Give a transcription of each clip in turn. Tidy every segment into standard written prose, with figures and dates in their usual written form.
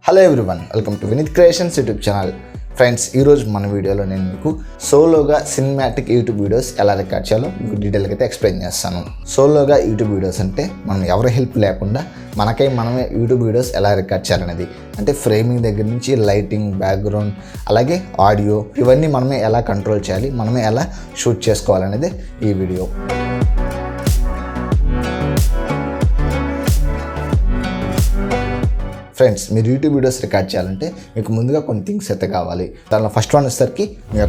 Hello everyone, welcome to Vineeth creations YouTube channel. Friends, ఈరోజు మన వీడియోలో నేను మీకు సోలోగా సినిమాటిక్ యూట్యూబ్ వీడియోస్ ఎలా రికార్డ్ చేయాలో మీకు డీటెయిల్గా అయితే ఎక్స్ప్లెయిన్ చేస్తాను. సోలోగా యూట్యూబ్ వీడియోస్ అంటే మనం ఎవరి హెల్ప్ లేకుండా మనమే యూట్యూబ్ వీడియోస్ ఎలా రికార్డ్ చేయాలనేది, అంటే ఫ్రేమింగ్ దగ్గర నుంచి లైటింగ్, బ్యాక్గ్రౌండ్, అలాగే ఆడియో, ఇవన్నీ మనమే ఎలా కంట్రోల్ చేయాలి, మనమే ఎలా షూట్ చేసుకోవాలనేది ఈ వీడియో. ఫ్రెండ్స్, మీరు యూట్యూబ్ వీడియోస్ రికార్డ్ చేయాలంటే మీకు ముందుగా కొన్ని థింగ్స్ అయితే కావాలి. దానిలో ఫస్ట్ వన్ వచ్చేసరికి మీ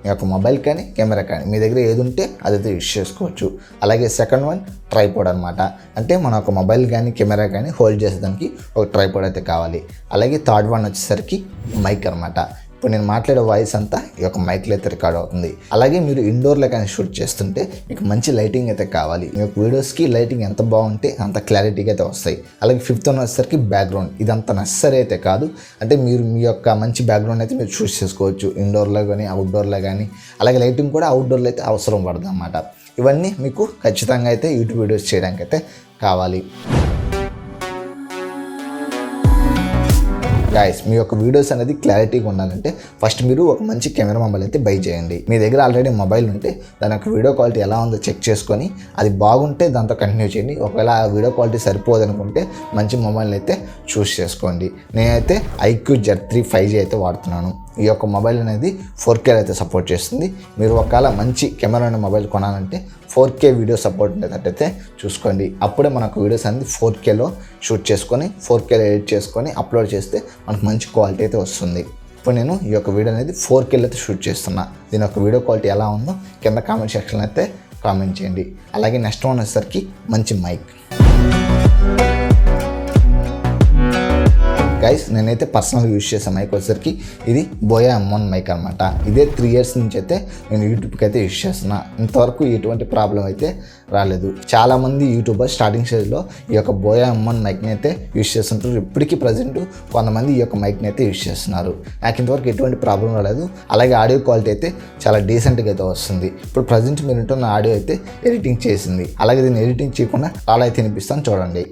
యొక్క మొబైల్ కానీ కెమెరా కానీ మీ దగ్గర ఏది ఉంటే అదైతే యూజ్ చేసుకోవచ్చు. అలాగే సెకండ్ వన్ ట్రైపాడ్ అనమాట. అంటే మన ఒక మొబైల్ కానీ కెమెరా కానీ హోల్డ్ చేసేదానికి ఒక ట్రైపాడ్ అయితే కావాలి. అలాగే థర్డ్ వన్ వచ్చేసరికి మైక్ అనమాట. ఇప్పుడు నేను మాట్లాడే వాయిస్ అంతా ఈ యొక్క మైక్లో అయితే రికార్డ్ అవుతుంది. అలాగే మీరు ఇండోర్లో కానీ షూట్ చేస్తుంటే మీకు మంచి లైటింగ్ అయితే కావాలి. మీ యొక్క వీడియోస్కి లైటింగ్ ఎంత బాగుంటే అంత క్లారిటీగా అయితే వస్తాయి. అలాగే ఫిఫ్త్ వన్ వచ్చేసరికి బ్యాక్గ్రౌండ్. ఇదంతా నెసరీ అయితే కాదు, అంటే మీరు మీ యొక్క మంచి బ్యాక్గ్రౌండ్ అయితే మీరు చూస్ చేసుకోవచ్చు ఇండోర్లో కానీ అవుట్డోర్లో కానీ. అలాగే లైటింగ్ కూడా అవుట్డోర్లో అయితే అవసరం పడుతుంది అన్నమాట. ఇవన్నీ మీకు ఖచ్చితంగా అయితే యూట్యూబ్ వీడియోస్ చేయడానికి అయితే కావాలి. గైస్, మీ యొక్క వీడియోస్ అనేది క్లారిటీగా ఉండాలంటే ఫస్ట్ మీరు ఒక మంచి కెమెరా మొబైల్ అయితే బై చేయండి. మీ దగ్గర ఆల్రెడీ మొబైల్ ఉంటే దాని యొక్క వీడియో క్వాలిటీ ఎలా ఉందో చెక్ చేసుకొని అది బాగుంటే దాంతో కంటిన్యూ చేయండి. ఒకవేళ ఆ వీడియో క్వాలిటీ సరిపోదనుకుంటే మంచి మొబైల్ అయితే చూస్ చేసుకోండి. నేనైతే IQ Z3 5G అయితే వాడుతున్నాను. ఈ యొక్క మొబైల్ అనేది 4K అయితే సపోర్ట్ చేస్తుంది. మీరు ఒకవేళ మంచి కెమెరా ఉన్న మొబైల్ కొనాలంటే 4K వీడియో సపోర్ట్ ఉండేటట్టయితే చూసుకోండి. అప్పుడే మనకు వీడియోస్ అనేది 4Kలో షూట్ చేసుకొని 4Kలో ఎడిట్ చేసుకొని అప్లోడ్ చేస్తే మనకు మంచి క్వాలిటీ అయితే వస్తుంది. ఇప్పుడు నేను ఈ యొక్క వీడియో అనేది 4Kలో అయితే షూట్ చేస్తున్నా. దీని యొక్క వీడియో క్వాలిటీ ఎలా ఉందో కింద కామెంట్ సెక్షన్లో అయితే కామెంట్ చేయండి. అలాగే నెక్స్ట్ వన్ వచ్చేసరికి మంచి మైక్. గైస్, నేనైతే పర్సనల్గా యూజ్ చేసే మైక్ వచ్చేసరికి ఇది బోయా M1 మైక్ అనమాట. ఇదే 3 years నుంచి అయితే నేను యూట్యూబ్కి అయితే యూజ్ చేస్తున్నా. ఇంతవరకు ఎటువంటి ప్రాబ్లం అయితే రాలేదు. చాలామంది యూట్యూబర్ స్టార్టింగ్ స్టేజ్లో ఈ యొక్క బోయా M1 మైక్ని అయితే యూజ్ చేస్తుంటారు. ఇప్పటికీ ప్రజెంట్ కొంతమంది ఈ యొక్క మైక్ని అయితే యూజ్ చేస్తున్నారు. నాకు ఇంతవరకు ఎటువంటి ప్రాబ్లం రాలేదు. అలాగే ఆడియో క్వాలిటీ అయితే చాలా డీసెంట్గా అయితే వస్తుంది. ఇప్పుడు ప్రజెంట్ మీరు వింటున్న ఆడియో అయితే ఎడిటింగ్ చేసింది. అలాగే దీన్ని ఎడిటింగ్ చేయకుండా అలా అయితే వినిపిస్తాను చూడండి.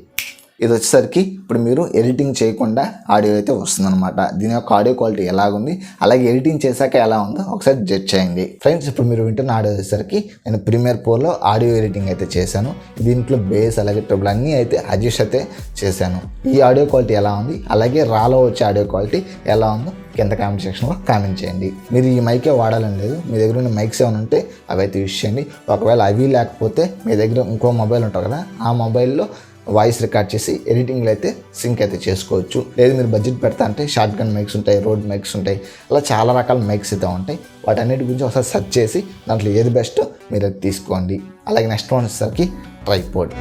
ఇది వచ్చేసరికి ఇప్పుడు మీరు ఎడిటింగ్ చేయకుండా ఆడియో అయితే వస్తుందన్నమాట. దీని యొక్క ఆడియో క్వాలిటీ ఎలాగుంది, అలాగే ఎడిటింగ్ చేశాక ఎలా ఉందో ఒకసారి జడ్జ్ చేయండి. ఫ్రెండ్స్, ఇప్పుడు మీరు వింటున్న ఆడియో వచ్చేసరికి నేను ప్రీమియర్ ప్రోలో ఆడియో ఎడిటింగ్ అయితే చేశాను. దీంట్లో బేస్ అలాగే ట్రిబుల్ అన్నీ అయితే అడ్జస్ట్ అయితే చేశాను. ఈ ఆడియో క్వాలిటీ ఎలా ఉంది, అలాగే రాలో వచ్చే ఆడియో క్వాలిటీ ఎలా ఉందో కింద కామెంట్ సెక్షన్లో కామెంట్ చేయండి. మీరు ఈ మైకే వాడాలని లేదు, మీ దగ్గర ఉన్న మైక్స్ ఏమైనా ఉంటే అవి అయితే యూజ్ చేయండి. ఒకవేళ అవి లేకపోతే మీ దగ్గర ఇంకో మొబైల్ ఉంటుంది కదా, ఆ మొబైల్లో వాయిస్ రికార్డ్ చేసి ఎడిటింగ్లో అయితే సింక్ అయితే చేసుకోవచ్చు. లేదు మీరు బడ్జెట్ పెడతా అంటే షార్ట్ గన్ మైక్స్ ఉంటాయి, రోడ్ మైక్స్ ఉంటాయి, అలా చాలా రకాల మైక్స్ అయితే ఉంటాయి. వాటన్నిటి గురించి ఒకసారి సెర్చ్ చేసి దాంట్లో ఏది బెస్ట్ మీరు అది తీసుకోండి. అలాగే నెక్స్ట్ వన్ వచ్చేసరికి ట్రైపాడ్.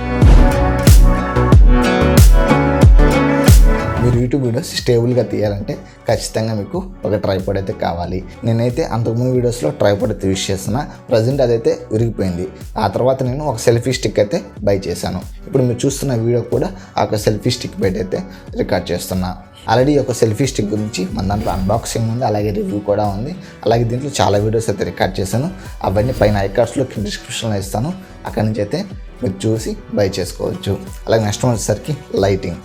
మీరు యూట్యూబ్ వీడియోస్ స్టేబుల్గా తీయాలంటే ఖచ్చితంగా మీకు ఒక ట్రైపాడ్ అయితే కావాలి. నేనైతే అంతకుముందు వీడియోస్లో ట్రైపాడ్ అయితే యూజ్ చేస్తున్నా. ప్రజెంట్ అదైతే విరిగిపోయింది. ఆ తర్వాత నేను ఒక సెల్ఫీ స్టిక్ అయితే బై చేశాను. ఇప్పుడు మీరు చూస్తున్న వీడియో కూడా ఆ ఒక సెల్ఫీ స్టిక్ పెట్టి అయితే రికార్డ్ చేస్తున్నా. ఆల్రెడీ ఒక సెల్ఫీ స్టిక్ గురించి మన దాంట్లో అన్బాక్సింగ్ ఉంది, అలాగే రివ్యూ కూడా ఉంది. అలాగే దీంట్లో చాలా వీడియోస్ అయితే రికార్డ్ చేశాను. అవన్నీ పైన ఐకార్డ్స్లో డిస్క్రిప్షన్లో ఇస్తాను. అక్కడి నుంచి అయితే మీరు చూసి బై చేసుకోవచ్చు. అలాగే నెక్స్ట్ వచ్చేసరికి లైటింగ్.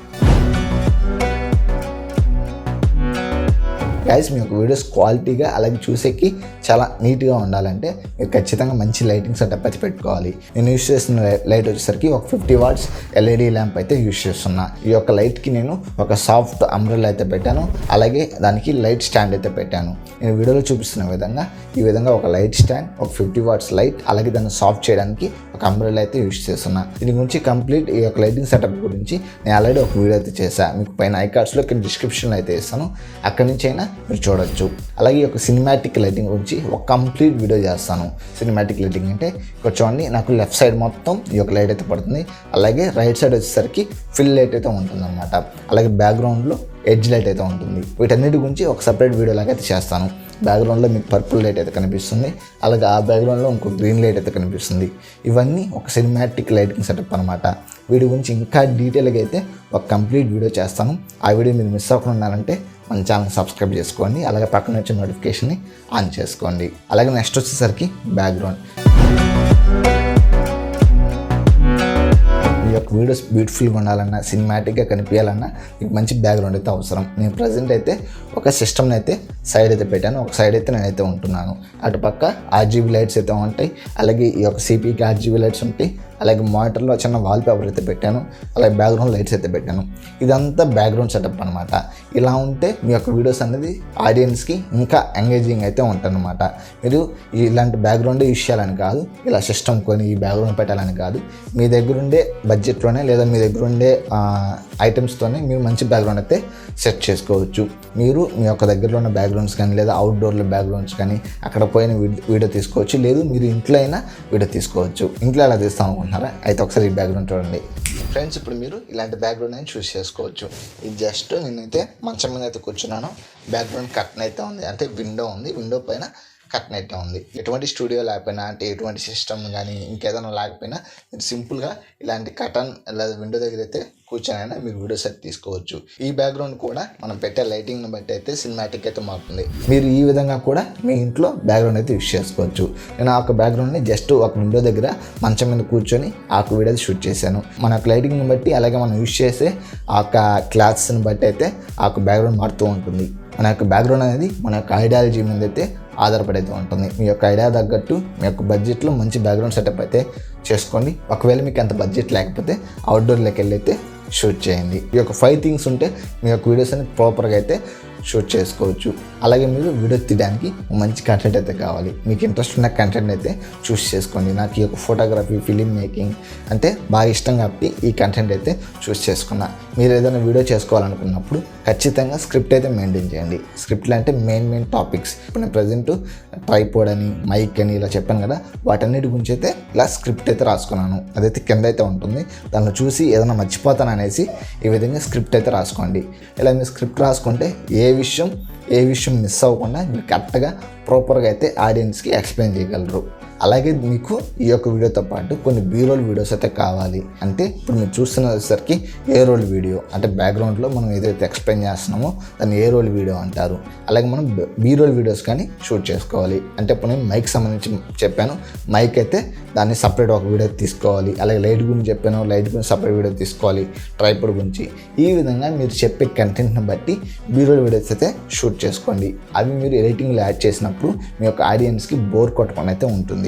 గైస్, మీ యొక్క వీడియోస్ క్వాలిటీగా అలాగే చూసేకి చాలా నీట్గా ఉండాలంటే మీరు ఖచ్చితంగా మంచి లైటింగ్ సెటప్ అయితే పెట్టుకోవాలి. నేను యూజ్ చేస్తున్న లైట్ వచ్చేసరికి ఒక 50 watts LED ల్యాంప్ అయితే యూజ్ చేస్తున్నా. ఈ యొక్క లైట్కి నేను ఒక సాఫ్ట్ అంబ్రెల్లా అయితే పెట్టాను. అలాగే దానికి లైట్ స్టాండ్ అయితే పెట్టాను. నేను వీడియోలో చూపిస్తున్న విధంగా ఈ విధంగా ఒక లైట్ స్టాండ్, ఒక 50 watts లైట్, అలాగే దాన్ని సాఫ్ట్ చేయడానికి ఒక అంబ్రెల్లా అయితే యూజ్ చేస్తున్నా. దీని గురించి కంప్లీట్ ఈ యొక్క లైటింగ్ సెటప్ గురించి నేను ఆల్రెడీ ఒక వీడియో అయితే చేశాను. మీకు పైన ఐకార్డ్స్లో డిస్క్రిప్షన్లో అయితే ఇస్తాను. అక్కడి నుంచి అయినా మీరు చూడొచ్చు. అలాగే ఒక సినిమాటిక్ లైటింగ్ గురించి ఒక కంప్లీట్ వీడియో చేస్తాను. సినిమాటిక్ లైటింగ్ అంటే ఇక్కడ చూడండి, నాకు లెఫ్ట్ సైడ్ మొత్తం ఈ యొక్క లైట్ అయితే పడుతుంది. అలాగే రైట్ సైడ్ వచ్చేసరికి ఫిల్ లైట్ అయితే ఉంటుంది అనమాట. అలాగే బ్యాక్గ్రౌండ్లో ఎడ్జ్ లైట్ అయితే ఉంటుంది. వీటన్నిటి గురించి ఒక సపరేట్ వీడియో లాగా అయితే చేస్తాను. బ్యాక్గ్రౌండ్లో మీకు పర్పుల్ లైట్ అయితే కనిపిస్తుంది. అలాగే ఆ బ్యాక్గ్రౌండ్లో ఇంకో గ్రీన్ లైట్ అయితే కనిపిస్తుంది. ఇవన్నీ ఒక సినిమాటిక్ లైటింగ్ సెటప్ అనమాట. వీడి గురించి ఇంకా డీటెయిల్గా అయితే ఒక కంప్లీట్ వీడియో చేస్తాను. ఆ వీడియో మీరు మిస్ అవ్వకుండా ఉండాలంటే మన ఛానల్ సబ్స్క్రైబ్ చేసుకోండి. అలాగే పక్కన వచ్చే నోటిఫికేషన్ని ఆన్ చేసుకోండి. అలాగే నెక్స్ట్ వచ్చేసరికి బ్యాక్గ్రౌండ్. ఈ యొక్క వీడియోస్ బ్యూటిఫుల్గా ఉండాలన్నా సినిమాటిక్గా కనిపించాలన్నా మీకు మంచి బ్యాక్గ్రౌండ్ అయితే అవసరం. నేను ప్రజెంట్ అయితే ఒక సిస్టమ్ని అయితే సైడ్ అయితే పెట్టాను, ఒక సైడ్ అయితే నేనైతే ఉంటున్నాను. అటు పక్క RGB లైట్స్ అయితే ఉంటాయి, అలాగే ఈ యొక్క CPకి RGB లైట్స్ ఉంటాయి, అలాగే మానిటర్లో చిన్న వాల్ పేపర్ అయితే పెట్టాను, అలాగే బ్యాక్గ్రౌండ్ లైట్స్ అయితే పెట్టాను. ఇదంతా బ్యాక్గ్రౌండ్ సెటప్ అనమాట. ఇలా ఉంటే మీ యొక్క వీడియోస్ అనేది ఆడియన్స్కి ఇంకా ఎంగేజింగ్ అయితే ఉంటుందన్నమాట. మీరు ఇలాంటి బ్యాక్గ్రౌండ్ యూస్ చేయాలని కాదు, ఇలా సిస్టమ్ కొని ఈ బ్యాక్గ్రౌండ్ పెట్టాలని కాదు, మీ దగ్గర ఉండే బడ్జెట్లోనే లేదా మీ దగ్గర ఉండే ఐటమ్స్తోనే మీరు మంచి బ్యాక్గ్రౌండ్ అయితే సెట్ చేసుకోవచ్చు. మీరు మీ యొక్క దగ్గరలో ఉన్న బ్యాక్గ్రౌండ్స్ కానీ లేదా అవుట్డోర్లో బ్యాక్గ్రౌండ్స్ కానీ అక్కడ పోయిన వీడియో తీసుకోవచ్చు, లేదు మీరు ఇంట్లో అయినా వీడియో తీసుకోవచ్చు. ఇంట్లో ఎలా తీస్తాం అనుకుంటున్నారా? అయితే ఒకసారి ఈ బ్యాక్గ్రౌండ్ చూడండి ఫ్రెండ్స్. ఇప్పుడు మీరు ఇలాంటి బ్యాక్గ్రౌండ్ అని చూస్ చేసుకోవచ్చు. ఇది జస్ట్ నేనైతే మంచం మీద అయితే కూర్చున్నాను, బ్యాక్గ్రౌండ్ కర్టన్ అయితే ఉంది, అంటే విండో ఉంది, విండో పైన కర్టన్ అయితే ఉంది. ఎటువంటి స్టూడియో లేకపోయినా, అంటే ఎటువంటి సిస్టమ్ కానీ ఇంకేదైనా లేకపోయినా మీరు సింపుల్గా ఇలాంటి కర్టన్ లేదా విండో దగ్గర అయితే కూర్చొనైనా మీరు వీడియో సెట్ తీసుకోవచ్చు. ఈ బ్యాక్గ్రౌండ్ కూడా మనం పెట్టే లైటింగ్ని బట్టి అయితే సినిమాటిక్ అయితే మారుతుంది. మీరు ఈ విధంగా కూడా మీ ఇంట్లో బ్యాక్గ్రౌండ్ అయితే యూస్ చేసుకోవచ్చు. నేను ఆ యొక్క బ్యాక్గ్రౌండ్ని జస్ట్ ఒక విండో దగ్గర మంచం మీద కూర్చొని ఆ యొక్క వీడియో షూట్ చేశాను. మన యొక్క లైటింగ్ని బట్టి, అలాగే మనం యూస్ చేసే ఆ యొక్క క్లాత్స్ని బట్టి అయితే ఆ యొక్క బ్యాక్గ్రౌండ్ మారుతూ ఉంటుంది. మన యొక్క బ్యాక్గ్రౌండ్ అనేది మన యొక్క ఐడియాలజీ మీద అయితే ఆధారపడైతే ఉంటుంది. మీ యొక్క ఐడియా తగ్గట్టు మీ యొక్క బడ్జెట్లో మంచి బ్యాక్గ్రౌండ్ సెటప్ అయితే చేసుకోండి. ఒకవేళ మీకు అంత బడ్జెట్ లేకపోతే అవుట్డోర్లోకి వెళ్ళి అయితే షూట్ చేయండి. ఈ యొక్క 5 థింగ్స్ ఉంటే మీ యొక్క వీడియోస్ అనేది ప్రాపర్గా అయితే షూట్ చేసుకోవచ్చు. అలాగే మీరు వీడియో తీయడానికి మంచి కంటెంట్ అయితే కావాలి. మీకు ఇంట్రెస్ట్ ఉన్న కంటెంట్ అయితే చూస్ చేసుకోండి. నాకు ఈ యొక్క ఫోటోగ్రఫీ, ఫిలిం మేకింగ్ అంటే బాగా ఇష్టం కాబట్టి ఈ కంటెంట్ అయితే చూస్ చేసుకున్నా. మీరు ఏదైనా వీడియో చేసుకోవాలనుకున్నప్పుడు ఖచ్చితంగా స్క్రిప్ట్ అయితే మెయింటైన్ చేయండి. స్క్రిప్ట్లో అంటే మెయిన్ టాపిక్స్, ఇప్పుడు నేను ప్రజెంట్ ట్రైపోడ్ అని, మైక్ అని ఇలా చెప్పాను కదా, వాటన్నిటి గురించి అయితే ఇలా స్క్రిప్ట్ అయితే రాసుకున్నాను. అదైతే కింద అయితే ఉంటుంది. దాన్ని చూసి ఏదైనా మర్చిపోతాను అనేసి ఈ విధంగా స్క్రిప్ట్ అయితే రాసుకోండి. ఇలా మీరు స్క్రిప్ట్ రాసుకుంటే ఏ విషయం మిస్ అవ్వకుండా మీరు కరెక్ట్గా ప్రాపర్గా అయితే ఆడియన్స్కి ఎక్స్ప్లెయిన్ చేయగలరు. అలాగే మీకు ఈ యొక్క వీడియోతో పాటు కొన్ని బీరోల్ వీడియోస్ అయితే కావాలి. అంటే ఇప్పుడు మీరు చూస్తున్నసరికి ఏ రోల్ వీడియో, అంటే బ్యాక్గ్రౌండ్లో మనం ఏదైతే ఎక్స్ప్లెయిన్ చేస్తున్నామో దాన్ని ఏ రోల్ వీడియో అంటారు. అలాగే మనం బీరోల్ వీడియోస్ కానీ షూట్ చేసుకోవాలి. అంటే ఇప్పుడు నేను మైక్ సంబంధించి చెప్పాను, మైక్ అయితే దాన్ని సపరేట్ ఒక వీడియో తీసుకోవాలి. అలాగే లైట్ గురించి చెప్పాను, లైట్ గురించి సపరేట్ వీడియో తీసుకోవాలి. ట్రైపోడ్ గురించి ఈ విధంగా మీరు చెప్పే కంటెంట్ని బట్టి బీరోల్ వీడియోస్ అయితే షూట్ చేసుకోండి. అవి మీరు ఎడిటింగ్లో యాడ్ చేసినప్పుడు మీ యొక్క ఆడియన్స్కి బోర్ కొట్టకుండా అయితే ఉంటుంది.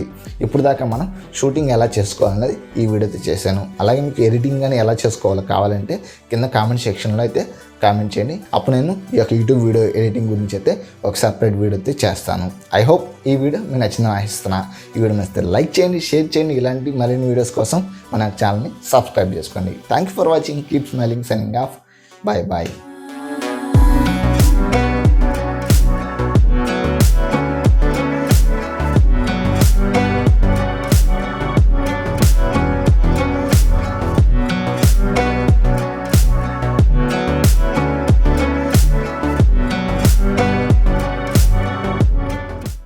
ఇప్పుడు దాకా మనం షూటింగ్ ఎలా చేసుకోవాలన్నది ఈ వీడియోతో చేశాను. అలాగే మీకు ఎడిటింగ్ కానీ ఎలా చేసుకోవాలో కావాలంటే కింద కామెంట్ సెక్షన్లో అయితే కామెంట్ చేయండి. అప్పుడు నేను ఈ యొక్క యూట్యూబ్ వీడియో ఎడిటింగ్ గురించి అయితే ఒక సపరేట్ వీడియో అయితే చేస్తాను. ఐ హోప్ ఈ వీడియో మీకు నచ్చిందని ఆశిస్తున్నా. ఈ వీడియో నచ్చితే లైక్ చేయండి, షేర్ చేయండి. ఇలాంటి మరిన్ని వీడియోస్ కోసం మన ఛానల్ని సబ్స్క్రైబ్ చేసుకోండి. Thank you for watching. Keep smiling, signing off. Bye bye.